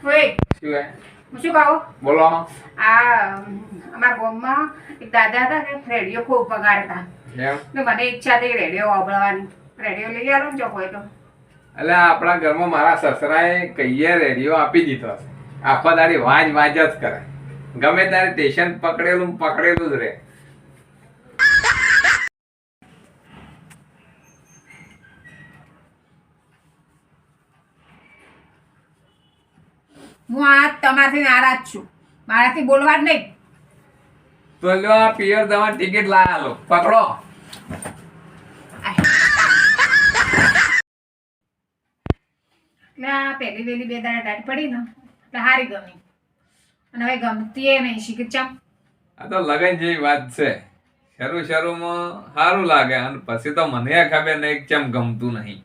ઓય શું હે? હું શું કહું બોલો. આ અમારા ગામમાં એક દાદા હતા ને રેડિયો ખૂબ વગાડતા એમ? ને મને ઈચ્છા થઈ રેડિયો સાંભળવાની. રેડિયો લઈ આલો ને જો હોય તો. એટલે આપણા ઘરમાં મારા સસરાએ કહીએ રેડિયો આપી દીધો છે. આખો દાડી વાજ વાજ જ કરે. ગમે ત્યારે સ્ટેશન પકડેલું ને પકડેલું જ રહે. હું આ તમારથી નારાજ છું. મારાથી બોલવા જ નહીં. તો લ્યો આ પિયર દવા ટિકિટ લાયા લો, પકડો. એટલે આ પહેલી વેલી બે દાડા દાઢ પડી ને એટલે હારી ગમી અને હવે ગમતી એ નહીં શીખી ચમ. આ તો લગન જેવી વાત છે. શરૂમાં સારું લાગે અને પછી તો મને ખબર નહીં કેમ ગમતું નહીં.